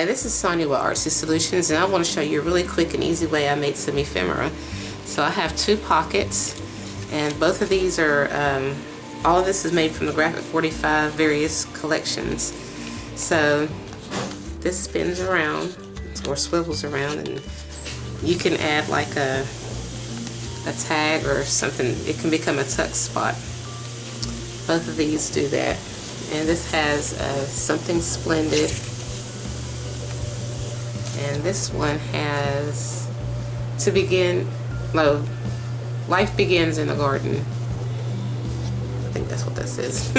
Hi, this is Sonia with Artsy Solutions, and I want to show you a really quick and easy way I made some ephemera. So I have 2 pockets, and both of these are, all of this is made from the Graphic 45 various collections. So this spins around, or swivels around, and you can add like a tag or something. It can become a tuck spot. Both of these do that. And this has something splendid. And this one has to begin, no, life begins in the garden. I think that's what that says.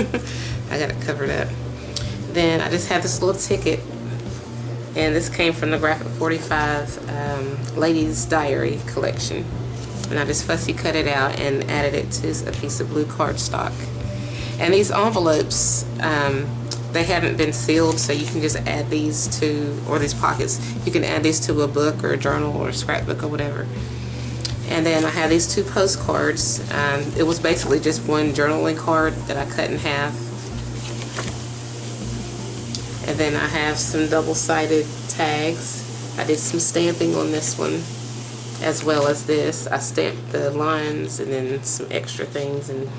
I got it covered up. Then I just have this little ticket, and this came from the Graphic 45 Ladies Diary collection. And I just fussy cut it out and added it to a piece of blue cardstock. And these envelopes, they haven't been sealed, so you can just add these to, or these pockets, you can add these to a book or a journal or a scrapbook or whatever. And then I have these 2 postcards. It was basically just one journaling card that I cut in half. And then I have some double-sided tags. I did some stamping on this one as well as this. I stamped the lines and then some extra things, and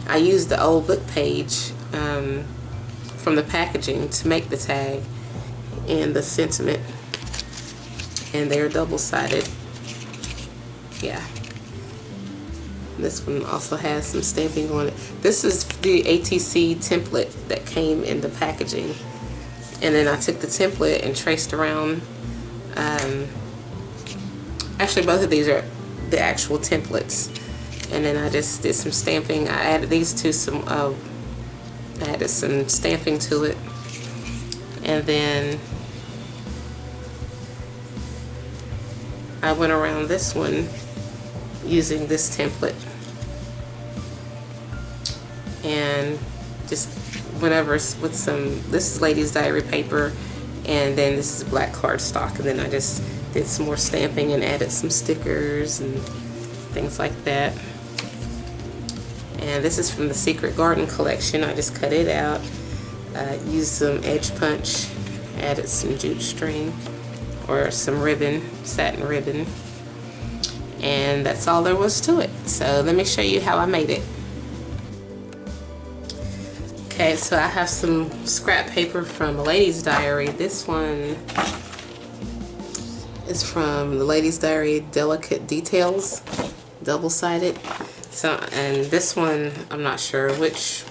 I used the old book page from the packaging to make the tag and the sentiment, and they're double-sided. Yeah. This one also has some stamping on it. This is the ATC template that came in the packaging, and then I took the template and traced around. Actually, both of these are the actual templates, and then I just did some stamping. I added these to some added some stamping to it, and then I went around this one using this template and just went over with some, this is Ladies Diary paper, and then this is black cardstock, and then I just did some more stamping and added some stickers and things like that. And this is from the Secret Garden collection. I just cut it out, used some edge punch, added some jute string or some ribbon, satin ribbon, and that's all there was to it. So let me show you how I made it. Okay, so I have some scrap paper from the Ladies Diary. This one is from the Ladies Diary Delicate Details, double-sided. So, and this one, I'm not sure which,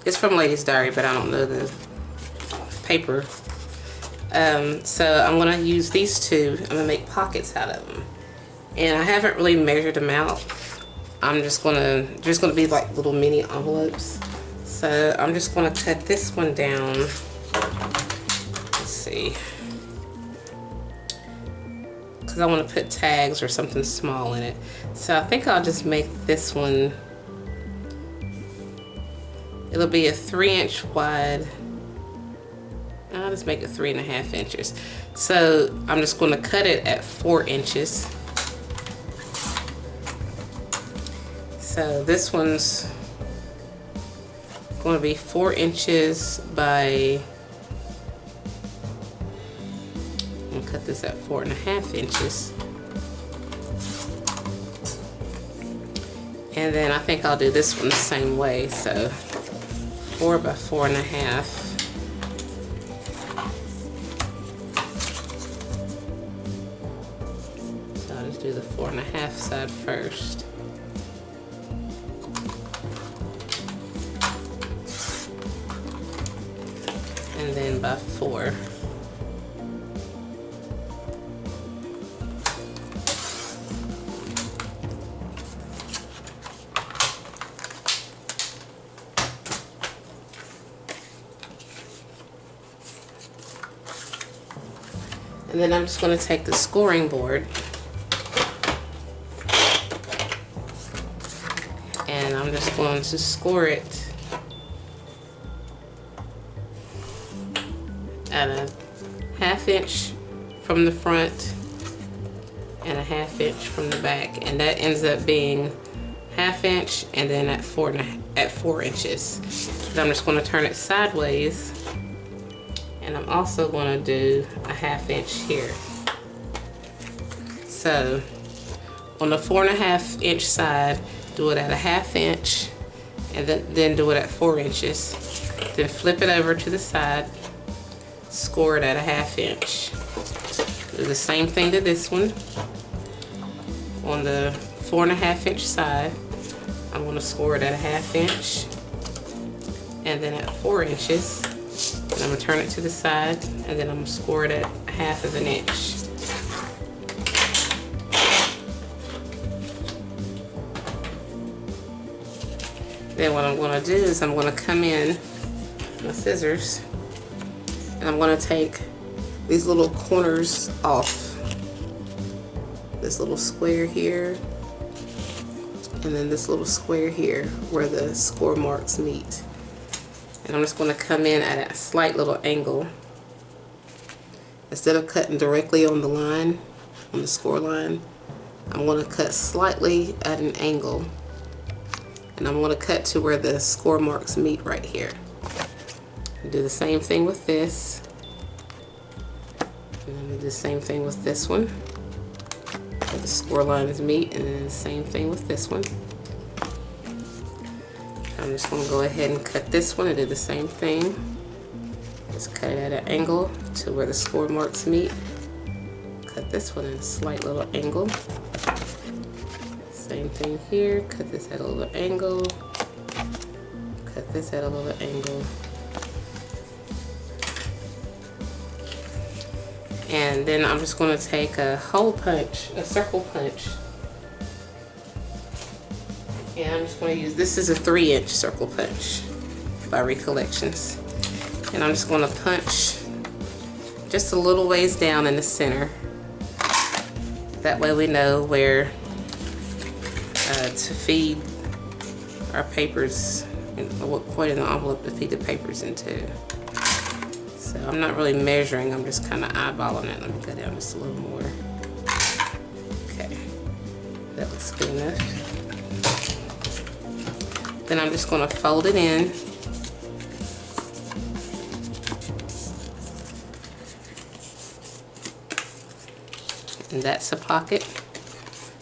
it's from Ladies Diary, but I don't know the paper. So I'm gonna use these 2. I'm gonna make pockets out of them. And I haven't really measured them out. I'm just gonna, there's gonna be like little mini envelopes. So I'm just gonna cut this one down. Let's see. I want to put tags or something small in it. So I think I'll just make this one, it'll be a 3-inch wide. I'll just make it 3.5 inches. So I'm just going to cut it at 4 inches. So this one's going to be 4 inches by, cut this at 4.5 inches, and then I think I'll do this one the same way. So 4 by 4.5. So I'll just do the 4.5 side first. And then by 4. And then I'm just going to take the scoring board and I'm just going to score it at a 1/2 inch from the front and a 1/2 inch from the back, and that ends up being 1/2 inch and then at 4 inches. So I'm just going to turn it sideways And I'm also going to do a 1/2 inch here. So on the 4.5 inch side, do it at a 1/2 inch, and then do it at 4 inches. Then flip it over to the side, score it at a 1/2 inch. Do the same thing to this one. On the 4.5 inch side, I'm going to score it at a 1/2 inch, and then at 4 inches, and I'm going to turn it to the side, and then I'm going to score it at 1/2 inch. Then what I'm going to do is I'm going to come in with my scissors, and I'm going to take these little corners off. This little square here, and then this little square here where the score marks meet. And I'm just going to come in at a slight little angle. Instead of cutting directly on the line, on the score line, I'm going to cut slightly at an angle. And I'm going to cut to where the score marks meet right here. Do the same thing with this. And do the same thing with this one, where the score lines meet, and then the same thing with this one. I'm just going to go ahead and cut this one and do the same thing. Just cut it at an angle to where the score marks meet. Cut this one at a slight little angle. Same thing here, cut this at a little angle, cut this at a little angle. And then I'm just going to take a hole punch, a circle punch. And I'm just going to use, this is a 3-inch circle punch by Recollections. And I'm just going to punch just a little ways down in the center. That way we know where to feed our papers, and what point in the envelope to feed the papers into. So I'm not really measuring, I'm just kind of eyeballing it. Let me go down just a little more. Okay, that looks good enough. Then I'm just going to fold it in. And that's a pocket.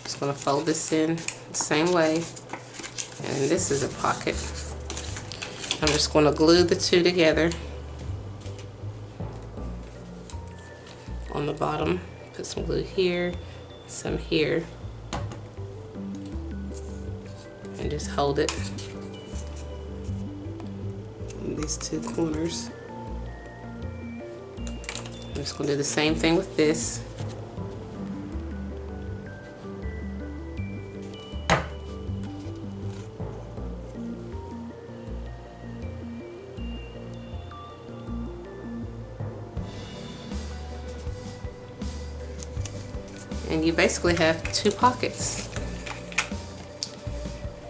Just going to fold this in the same way. And this is a pocket. I'm just going to glue the two together on the bottom. Put some glue here, some here, and just hold it in these two corners. I'm just going to do the same thing with this. And you basically have two pockets.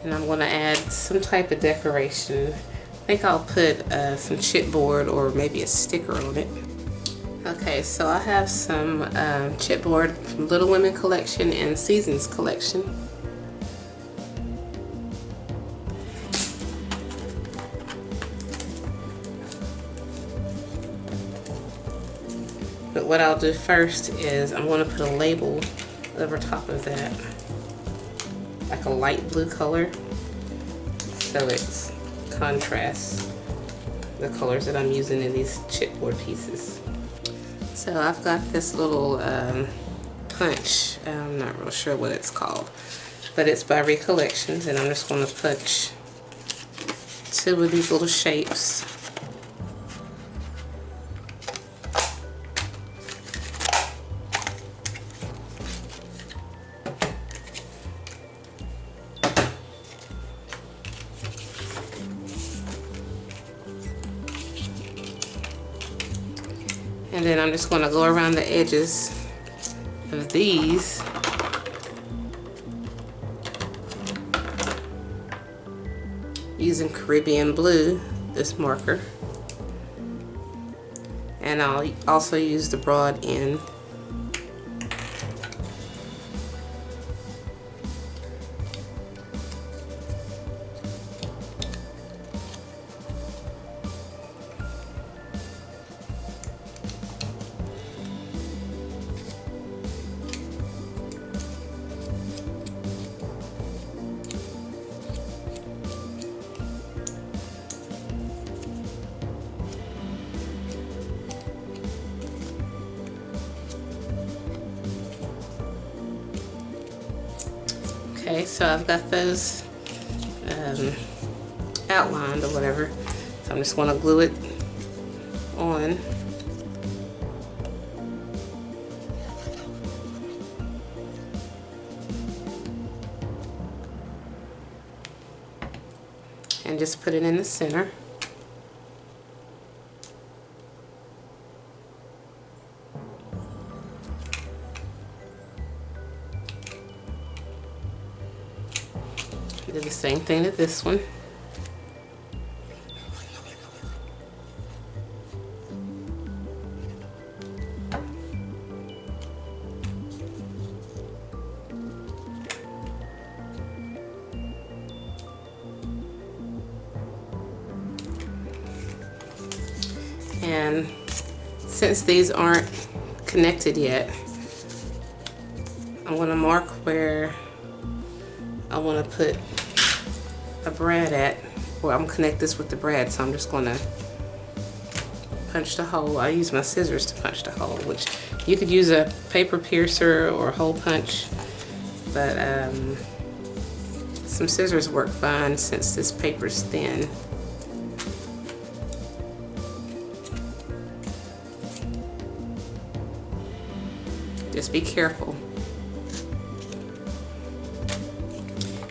And I'm going to add some type of decoration. I think I'll put some chipboard or maybe a sticker on it. Okay, so I have some chipboard from Little Women collection and Seasons collection. But what I'll do first is I'm going to put a label over top of that, like a light blue color, so it contrasts the colors that I'm using in these chipboard pieces. So I've got this little punch, I'm not real sure what it's called, but it's by Recollections, and I'm just going to punch two of these little shapes. And then I'm just going to go around the edges of these using Caribbean blue, this marker. And I'll also use the broad end. Okay, so I've got those outlined or whatever. So I'm just going to glue it on. And just put it in the center. Do the same thing to this one. And since these aren't connected yet, I'm going to mark where I want to put a brad at. Well, I'm going to connect this with the brad, so I'm just going to punch the hole. I use my scissors to punch the hole, which you could use a paper piercer or a hole punch, but some scissors work fine since this paper's thin. Just be careful.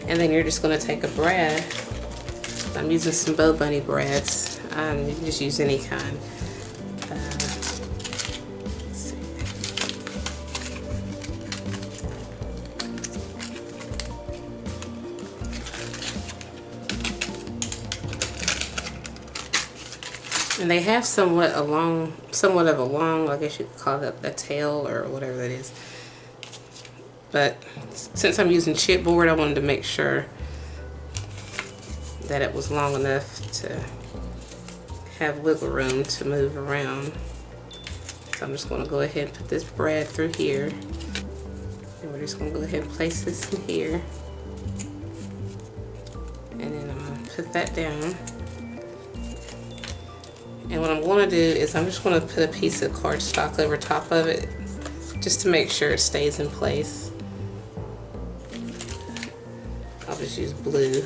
And then you're just going to take a brad. I'm using some Bow Bunny brads. You can just use any kind. Let's see. And they have somewhat of a long, I guess you could call it a tail or whatever that is. But since I'm using chipboard, I wanted to make sure that it was long enough to have wiggle room to move around. So I'm just going to go ahead and put this brad through here. And we're just going to go ahead and place this in here. And then I'm going to put that down. And what I'm going to do is I'm just going to put a piece of cardstock over top of it just to make sure it stays in place. I'll just use blue.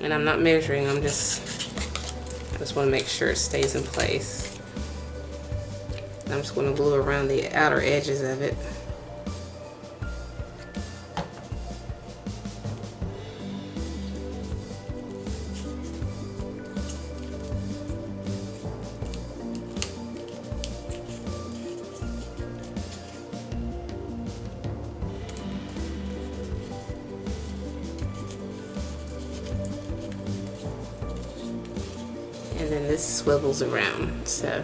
And I'm not measuring, I just want to make sure it stays in place. And I'm just going to glue around the outer edges of it. And then this swivels around, so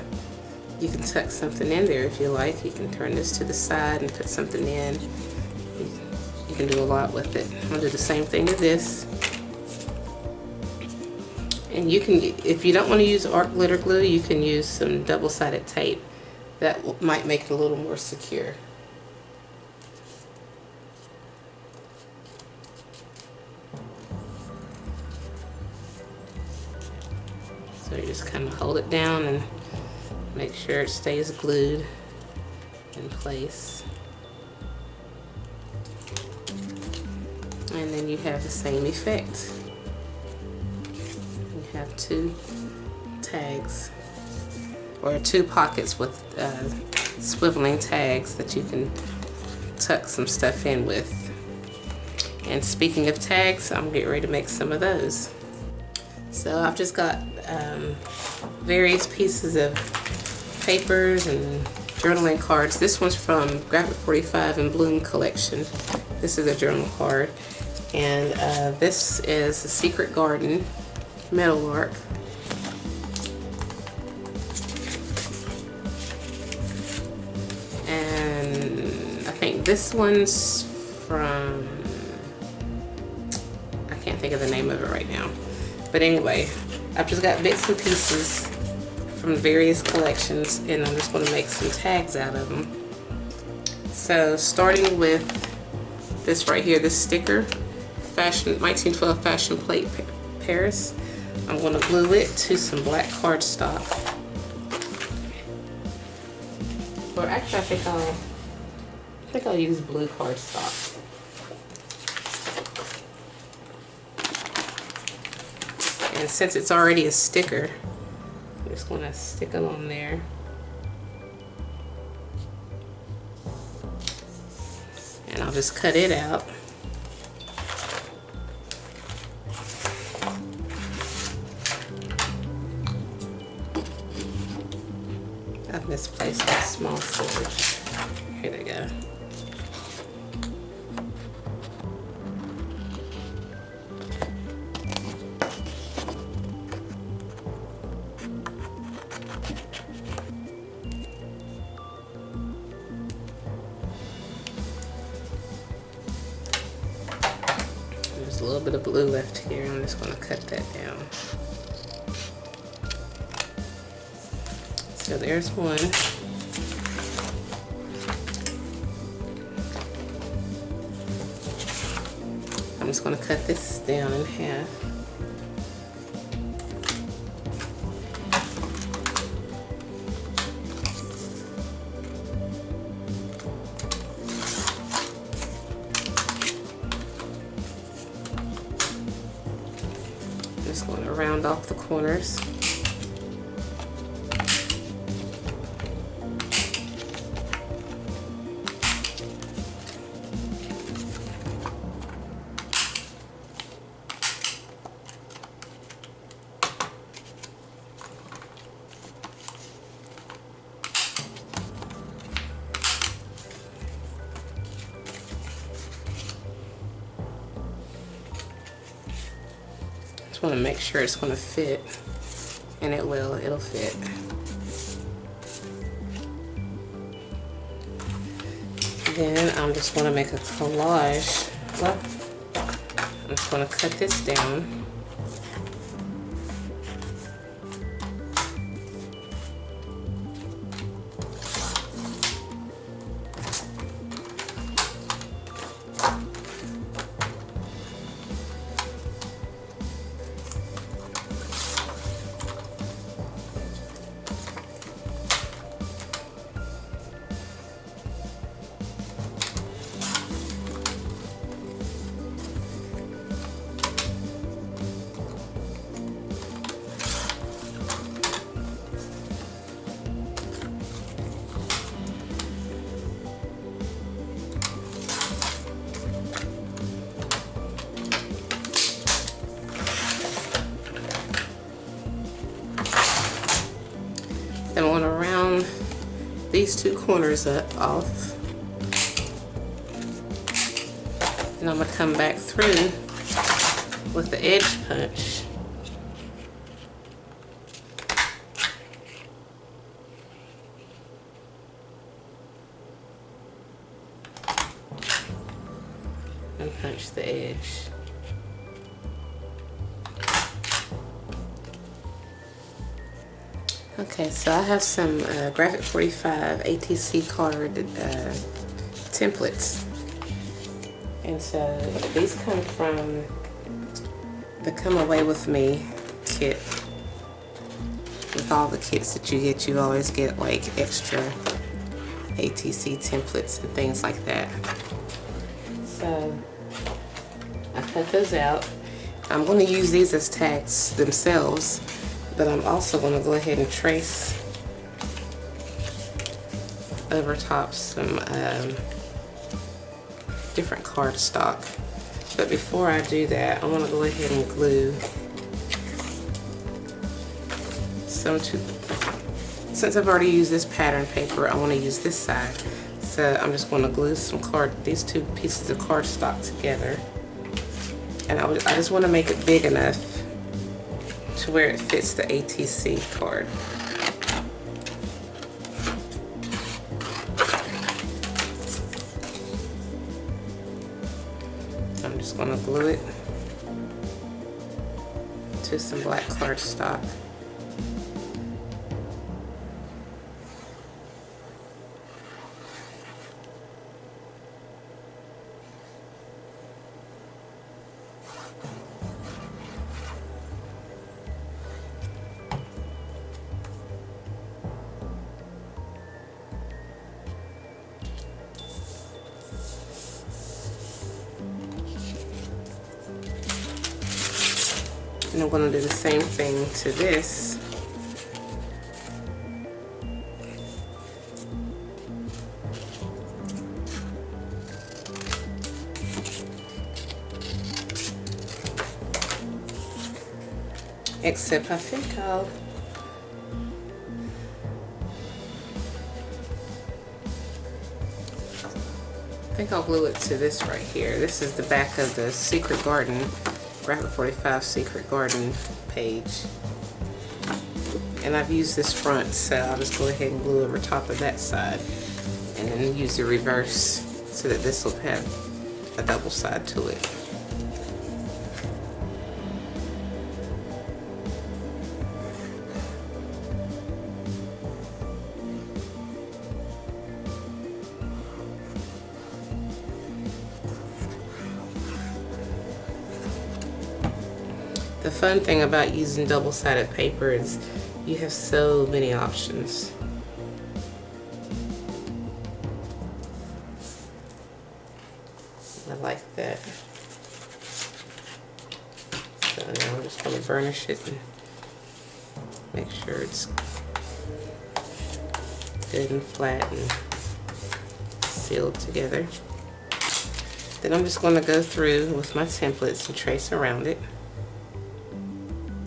you can tuck something in there if you like. You can turn this to the side and put something in. You can do a lot with it. I'm gonna do the same thing to this. And you can, if you don't want to use art glitter glue, you can use some double-sided tape. That might make it a little more secure. So you just kind of hold it down and make sure it stays glued in place. And then you have the same effect. You have two tags, or two pockets with swiveling tags that you can tuck some stuff in with. And speaking of tags, I'm getting ready to make some of those. So I've just got various pieces of papers and journaling cards. This one's from Graphic 45 and Bloom collection. This is a journal card. And this is the Secret Garden metal art. And I think this one's from, I can't think of the name of it right now. But anyway, I've just got bits and pieces from various collections, and I'm just going to make some tags out of them. So starting with this right here, this sticker, 1912 Fashion Plate Paris. I'm going to glue it to some black cardstock. Or actually, I think I'll use blue cardstock. And since it's already a sticker, I'm just going to stick them on there. And I'll just cut it out. I've misplaced my small scissors. Here they go. There's a little bit of blue left here. I'm just going to cut that down. So there's one. I'm just going to cut this down in half. Just going to round off the corners. Just want to make sure it's going to fit, and it will. It'll fit. Then I'm just going to make a collage. Well, I'm just going to cut this down. Then I'm going to round these two corners off. And I'm going to come back through with the edge punch. And punch the edge. Okay, so I have some Graphic 45 ATC card templates. And so these come from the Come Away With Me kit. With all the kits that you get, you always get like extra ATC templates and things like that. So I cut those out. I'm going to use these as tags themselves, but I'm also going to go ahead and trace over top some different cardstock. But before I do that, I want to go ahead and glue some since I've already used this pattern paper, I want to use this side. So I'm just going to glue these two pieces of cardstock together. And I just want to make it big enough to where it fits the ATC card. I'm just going to glue it to some black cardstock. And I'm going to do the same thing to this. Except I think I'll glue it to this right here. This is the back of the Secret Garden, Graphic 45 Secret Garden page. And I've used this front, so I'll just go ahead and glue over top of that side. And then use the reverse so that this will have a double side to it. The fun thing about using double-sided paper is you have so many options. I like that. So now I'm just going to burnish it and make sure it's good and flat and sealed together. Then I'm just going to go through with my templates and trace around it.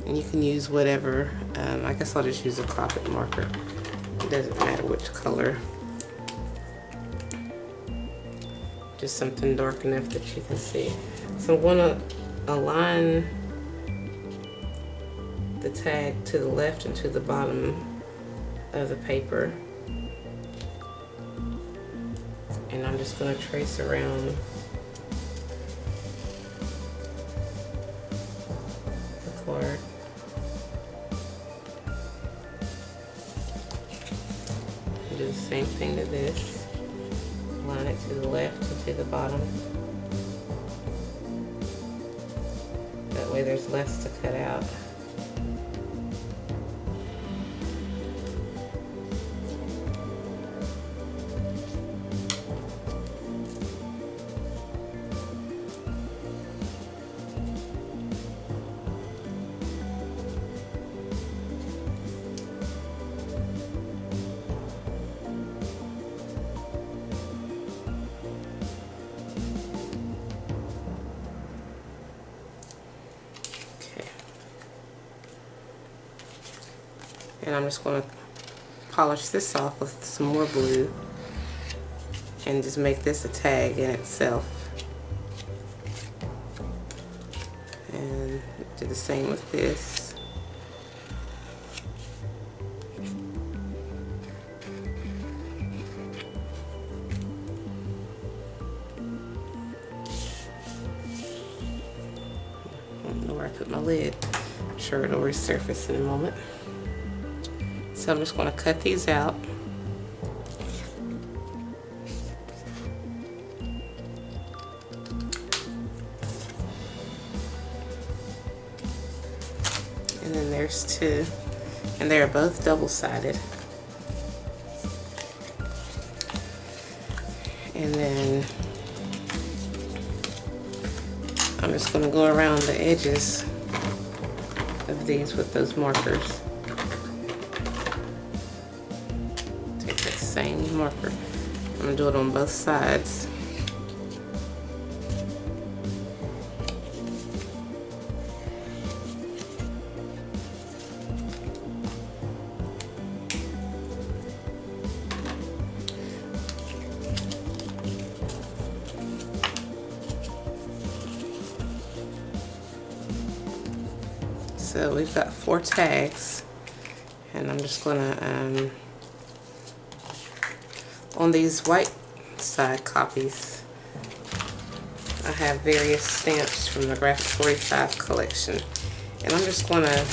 And you can use whatever, I guess I'll just use a Copic marker. It doesn't matter which color. Just something dark enough that you can see. So I'm going to align the tag to the left and to the bottom of the paper. And I'm just going to trace around the card. Do the same thing to this. Line it to the left and to the bottom. That way there's less to cut out. And I'm just going to polish this off with some more blue and just make this a tag in itself. And do the same with this. I don't know where I put my lid. I'm sure it'll resurface in a moment. So I'm just going to cut these out. And then there's two. And they're both double-sided. And then I'm just going to go around the edges of these with those markers. Same marker. I'm going to do it on both sides. So we've got 4 tags, and I'm just going to on these white side copies, I have various stamps from the Graphic 45 collection. And I'm just going to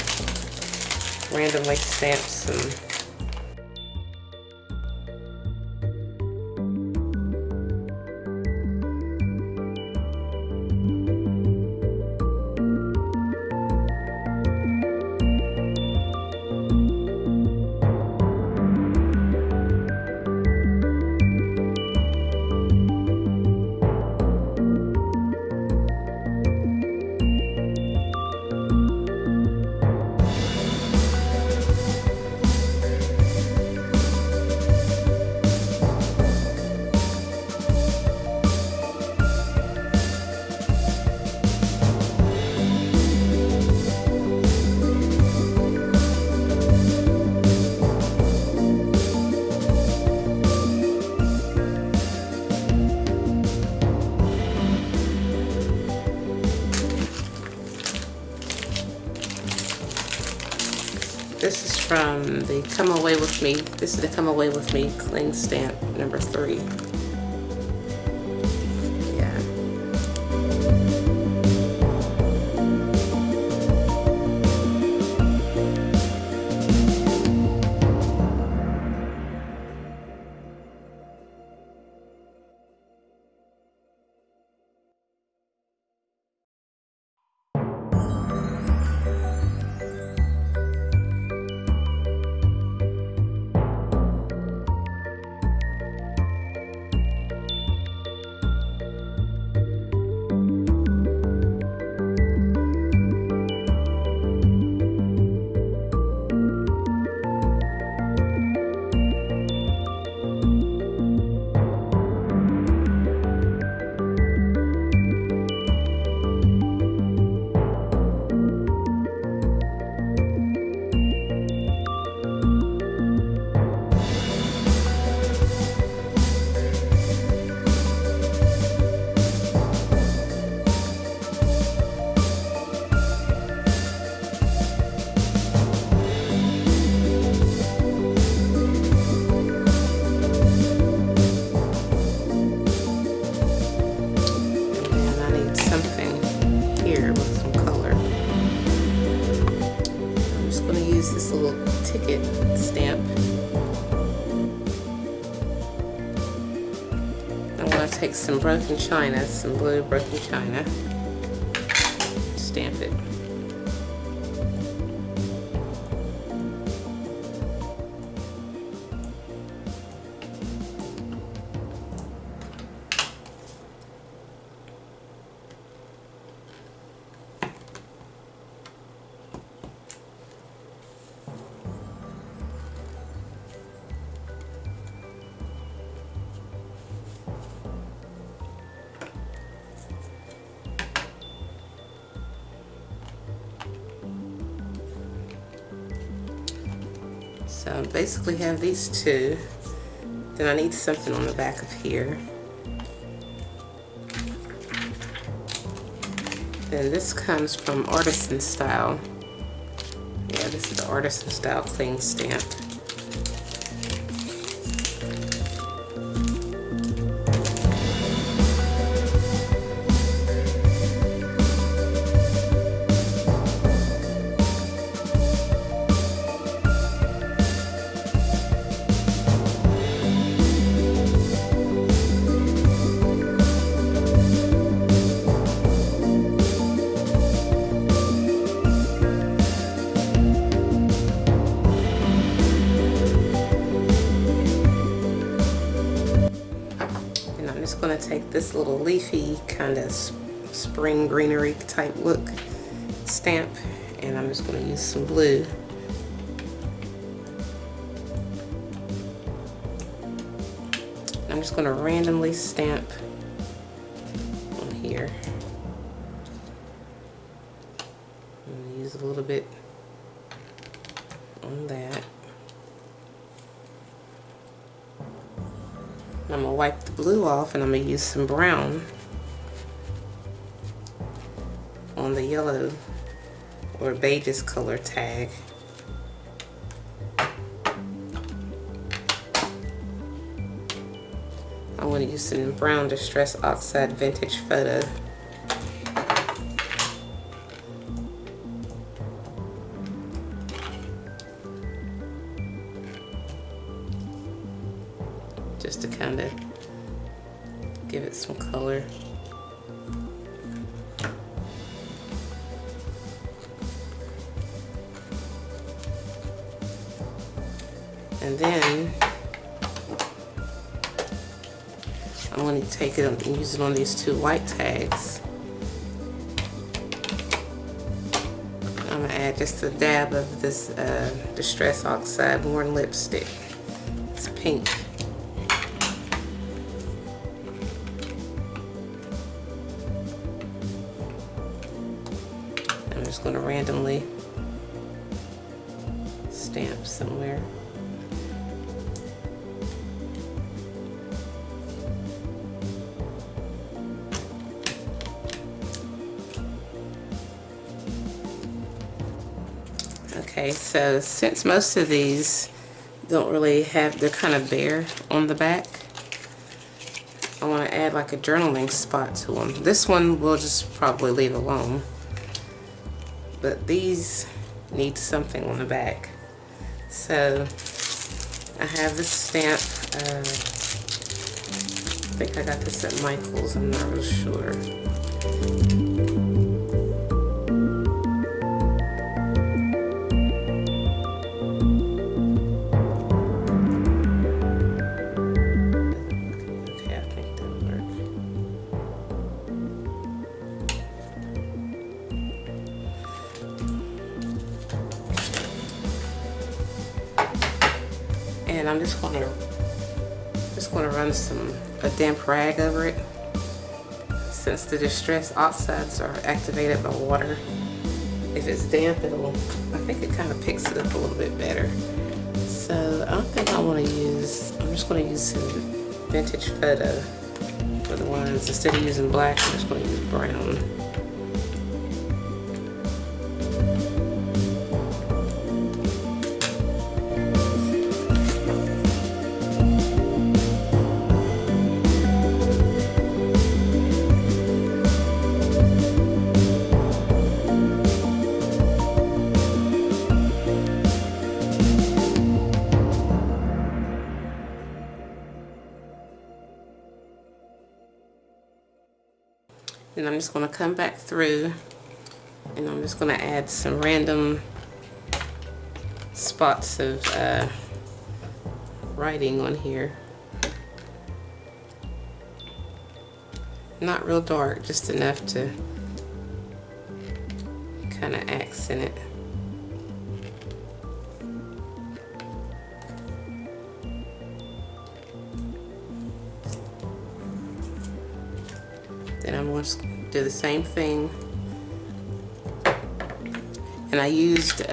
randomly stamp some from the Come Away With Me. This is the Come Away With Me cling stamp number 3. Take some broken china, some blue broken china, stamp it. So basically have these two. Then I need something on the back of here. Then this comes from Artisan style. Yeah, this is the Artisan style cling stamp. Going to take this little leafy kind of spring greenery type look stamp, and I'm just going to use some blue. I'm just going to randomly stamp on here. I'm going to use a little bit on that. I'm going to wipe the blue off, and I'm going to use some brown on the yellow or beige's color tag. I want to use some brown Distress Oxide Vintage Photo. Just to kind of give it some color. And then I'm going to take it and use it on these two white tags. I'm going to add just a dab of this Distress Oxide Worn Lipstick. It's pink. I'm just going to randomly stamp somewhere. Okay, so since most of these don't really have, they're kind of bare on the back, I want to add like a journaling spot to them. This one we'll just probably leave alone, but these need something on the back. So I have this stamp. I think I got this at Michael's, I'm not real sure. Okay, I think that'll work. And I'm just gonna run a damp rag over it, since the distress oxides are activated by water. If it's damp, I think it kind of picks it up a little bit better. So I don't think I want to use, I'm just going to use some vintage photo for the lines. Instead of using black, I'm just going to use brown. And I'm just going to come back through and I'm just going to add some random spots of writing on here. Not real dark, just enough to kind of accent it. Then I'm going to do the same thing. And I used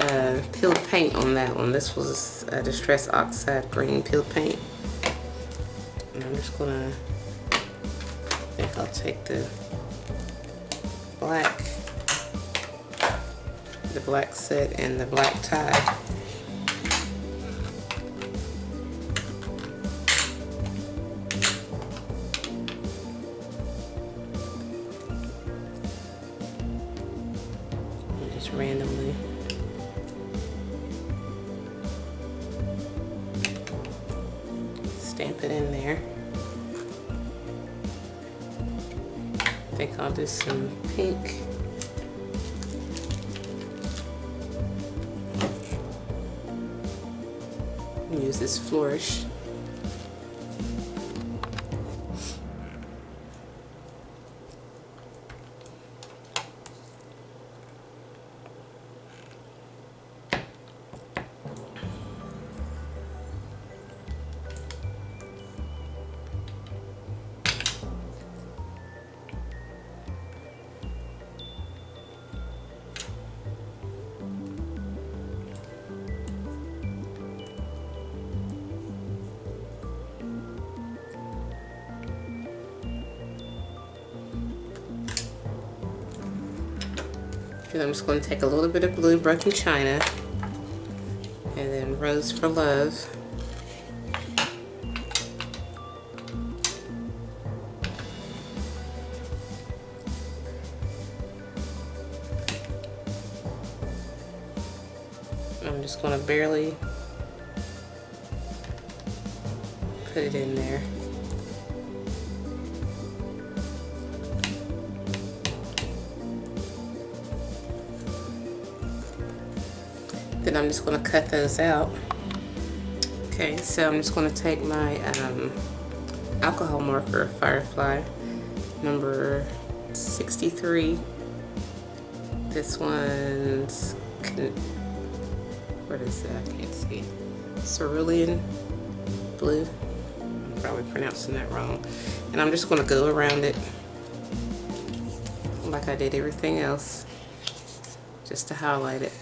peeled paint on that one. This was a Distress Oxide green peeled paint. And I'm just going to, I think I'll take the black set and the black tie. Randomly stamp it in there. I think I'll do some pink. Use this flourish. And I'm just going to take a little bit of blue broken china and then Rose for Love. I'm just going to barely put it in there. Then I'm just going to cut those out. Okay, so I'm just going to take my alcohol marker, Firefly, number 63. This one's, what is that? I can't see. Cerulean blue. I'm probably pronouncing that wrong. And I'm just going to go around it like I did everything else, just to highlight it.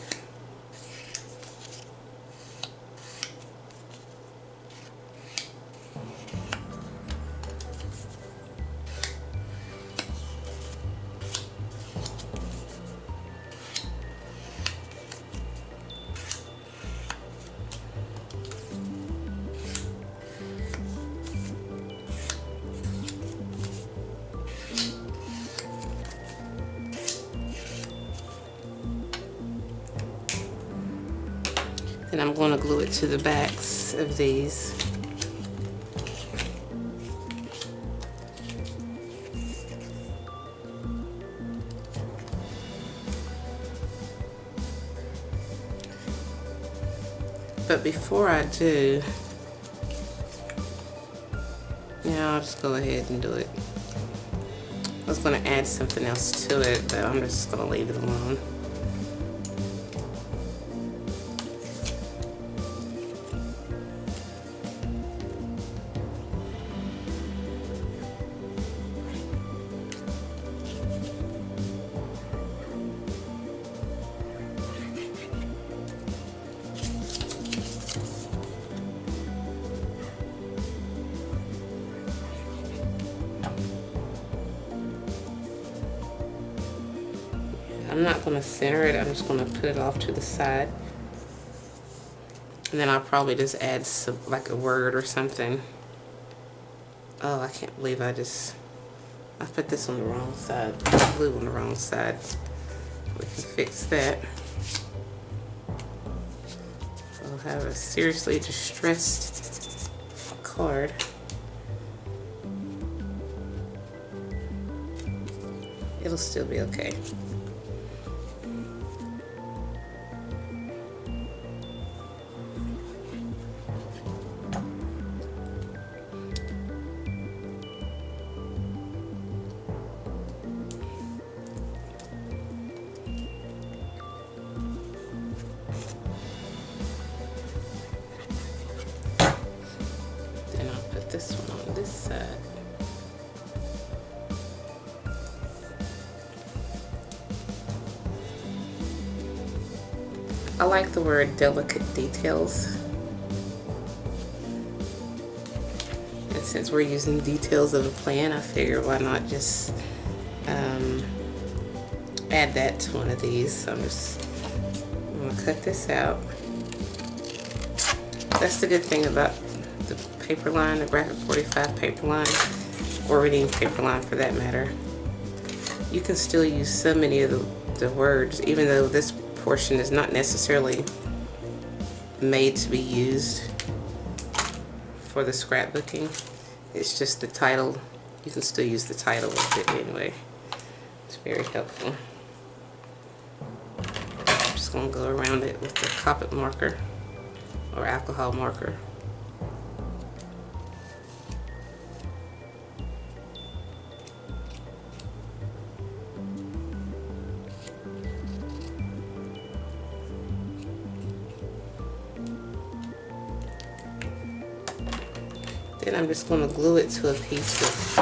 Then I'm going to glue it to the backs of these. But before I do, I'll just go ahead and do it. I was going to add something else to it, but I'm just going to leave it alone. I'm not going to center it, I'm just going to put it off to the side. And then I'll probably just add some, like a word or something. Oh, I can't believe I put this on the wrong side. Glue on the wrong side. We can fix that. I'll have a seriously distressed card. It'll still be okay. This one on this side. I like the word delicate details. And since we're using details of a plan, I figured why not just add that to one of these. So I'm going to cut this out. That's the good thing about the paper line, the Graphic 45 paper line, or reading paper line for that matter. You can still use so many of the words, even though this portion is not necessarily made to be used for the scrapbooking. It's just the title. You can still use the title of it anyway. It's very helpful. I'm just going to go around it with the Copic marker or alcohol marker. Then I'm just going to glue it to a piece of,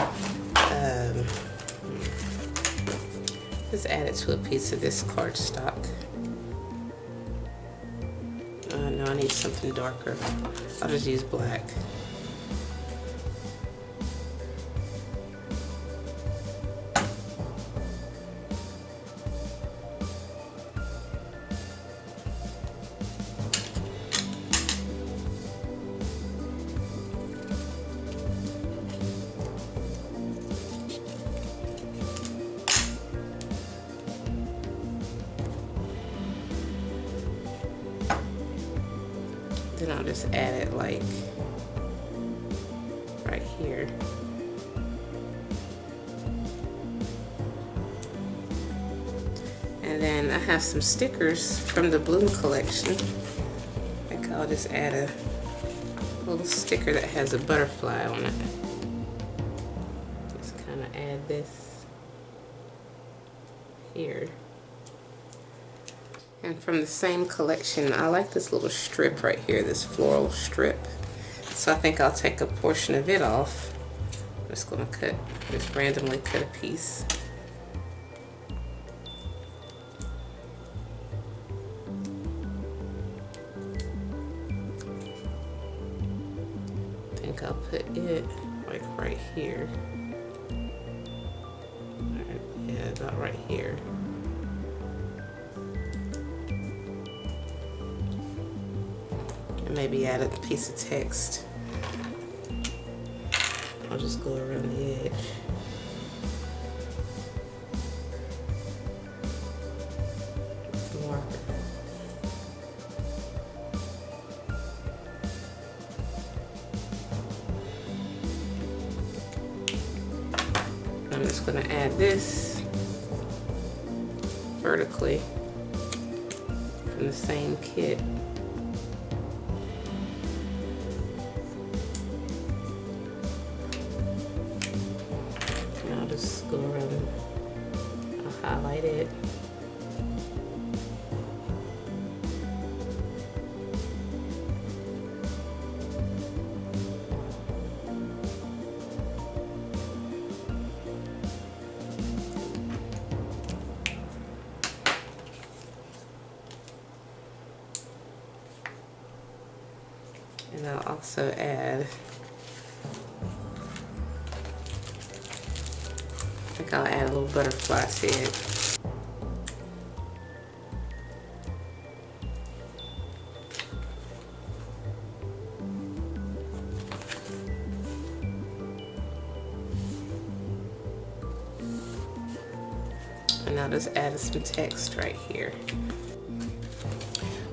just add it to a piece of this cardstock. No, I need something darker. I'll just use black. Then I'll just add it like right here. And then I have some stickers from the Bloom collection. I think I'll just add a little sticker that has a butterfly on it. Just kind of add this here. And from the same collection, I like this little strip right here, this floral strip. So I think I'll take a portion of it off. I'm just going to just randomly cut a piece. I think I'll put it like right here. Yeah, about right here. Maybe add a piece of text. I'll just go around the edge. With the marker. just going to add this vertically from the same kit. And I'll just go around, I'll highlight it. And I'll also add, I think I'll add a little butterfly head. And I'll just add some text right here.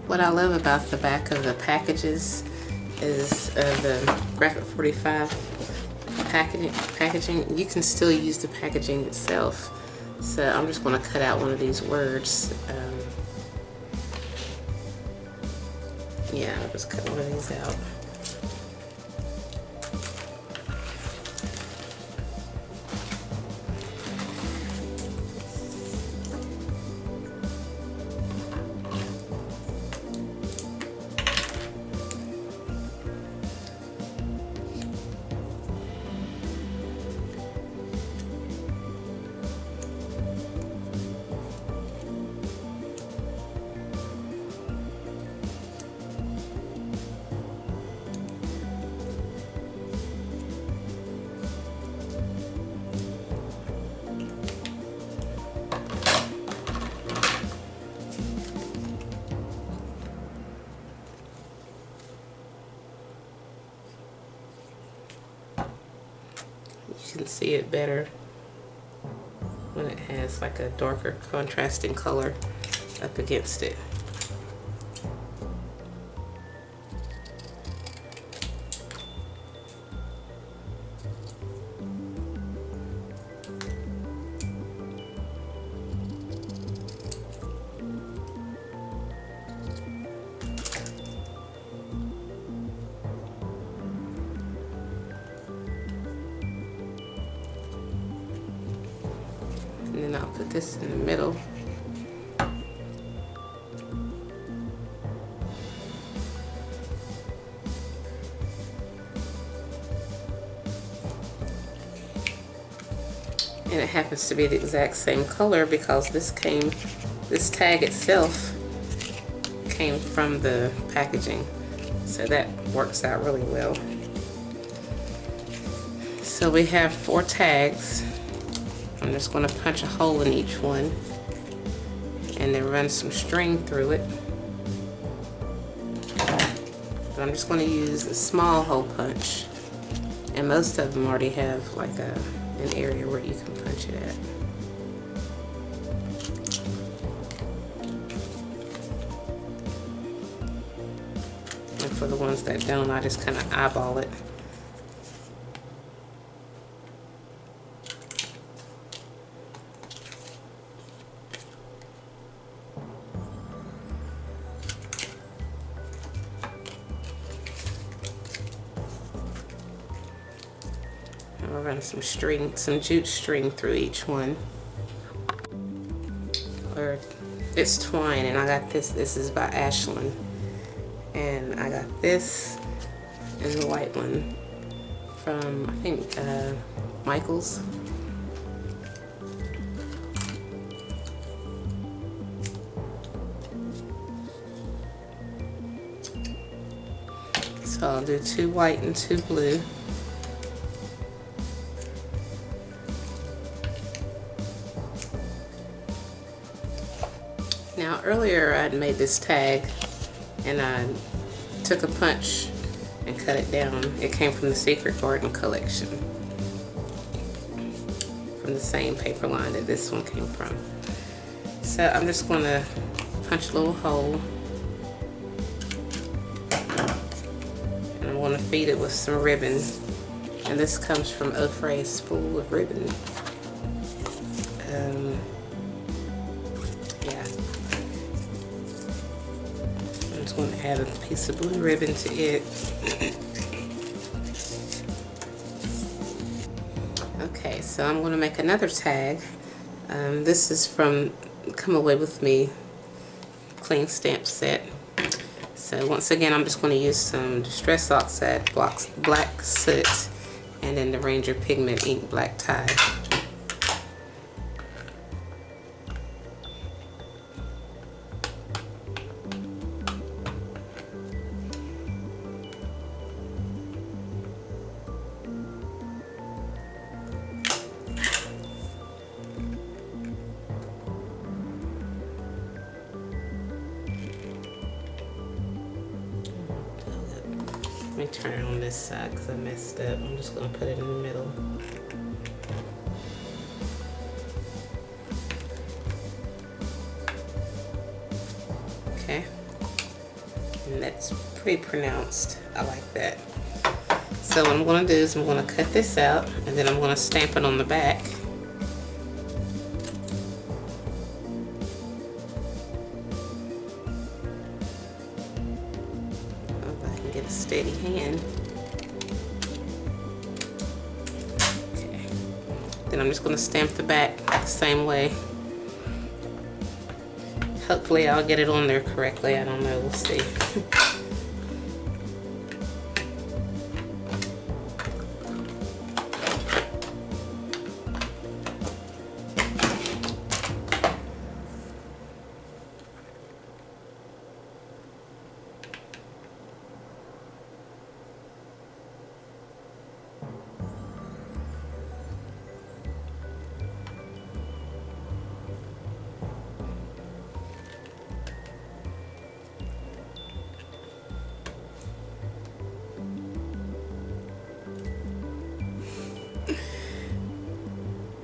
What I love about the back of the packages is the Graphic 45 packaging. You can still use the packaging itself. So I'm just going to cut out one of these words. Yeah, I'll just cut one of these out. You can see it better when it has like a darker contrasting color up against it. And then I'll put this in the middle. And it happens to be the exact same color because this tag itself came from the packaging. So that works out really well. So we have 4 tags. I'm just going to punch a hole in each one and then run some string through it. But I'm just going to use a small hole punch, and most of them already have like an area where you can punch it at. And for the ones that don't, I just kind of eyeball it. I'll run some jute string through each one. Or it's twine, and I got this. This is by Ashland, and I got this and the white one from I think Michael's. So I'll do 2 white and 2 blue. Now earlier I'd made this tag and I took a punch and cut it down. It came from the Secret Garden collection, from the same paper line that this one came from. So I'm just going to punch a little hole, and I'm going to feed it with some ribbon. And this comes from Ephemera Spool of Ribbon. going to add a piece of blue ribbon to it. Okay, so I'm going to make another tag. This is from Come Away With Me clean stamp set. So once again, I'm just going to use some Distress Oxide, black soot, and then the Ranger Pigment Ink black tie. Let me turn it on this side because I messed up. I'm just going to put it in the middle. Okay. And that's pretty pronounced. I like that. So what I'm going to do is I'm going to cut this out and then I'm going to stamp it on the back. Get a steady hand. Okay. Then I'm just going to stamp the back the same way. Hopefully I'll get it on there correctly. I don't know. We'll see.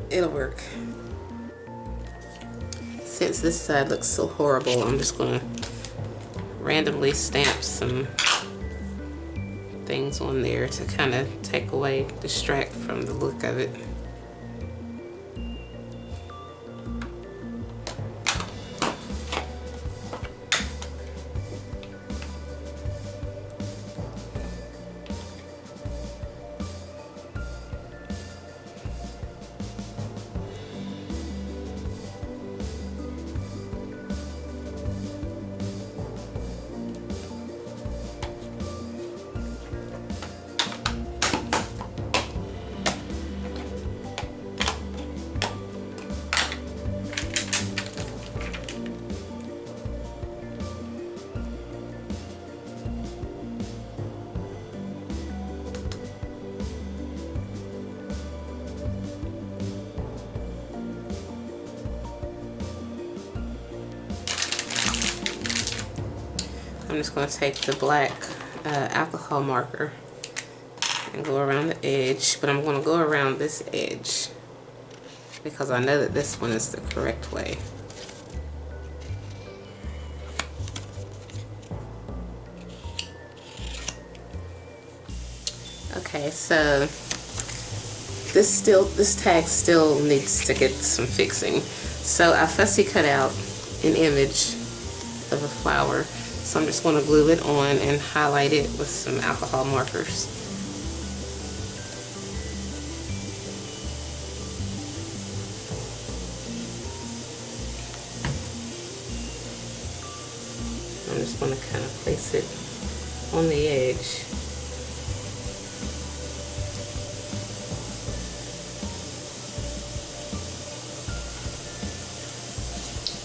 It'll work. Since this side looks so horrible, I'm just going to randomly stamp some things on there to kind of take away, distract from the look of it. I'm just going to take the black alcohol marker and go around the edge, but I'm going to go around this edge because I know that this one is the correct way. Okay, so this tag still needs to get some fixing. So I fussy cut out an image of a flower. So I'm just going to glue it on and highlight it with some alcohol markers. I'm just going to kind of place it on the edge.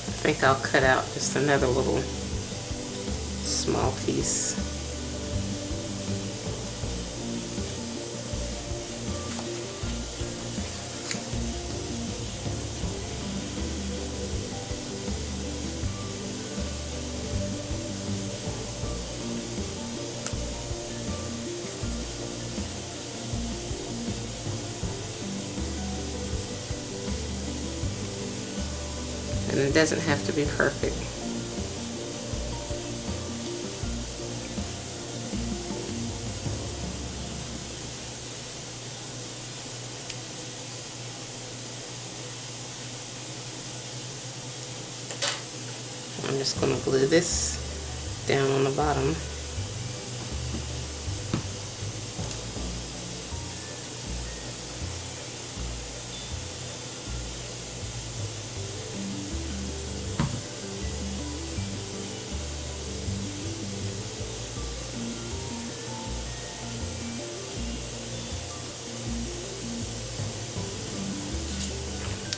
I think I'll cut out just another little small piece. And it doesn't have to be perfect. I'm just going to glue this down on the bottom.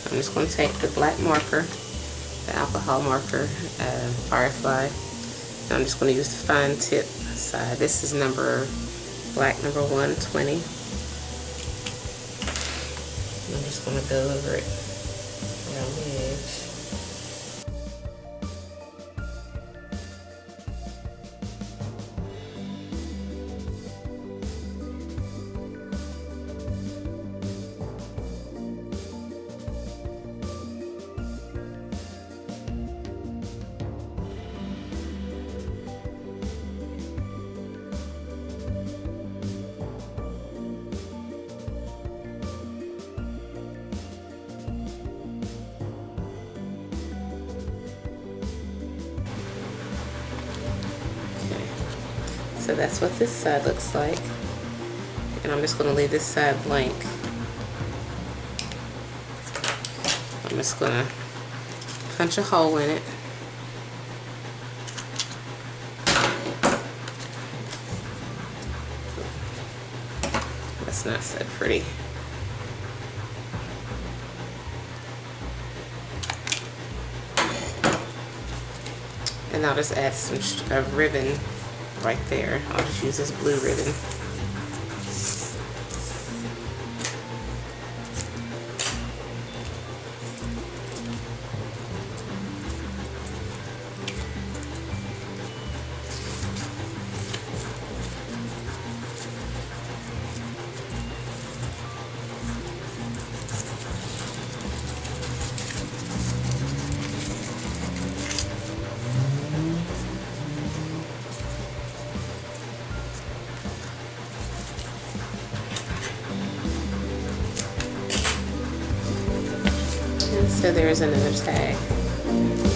I'm just going to take the black marker, the alcohol marker, Firefly, and I'm just going to use the fine tip side. This is black number 120. I'm just going to go over it around the edge. So that's what this side looks like. And I'm just going to leave this side blank. I'm just going to punch a hole in it. That's not so pretty. And I'll just add some ribbon right there. I'll just use this blue ribbon. So there's another tag.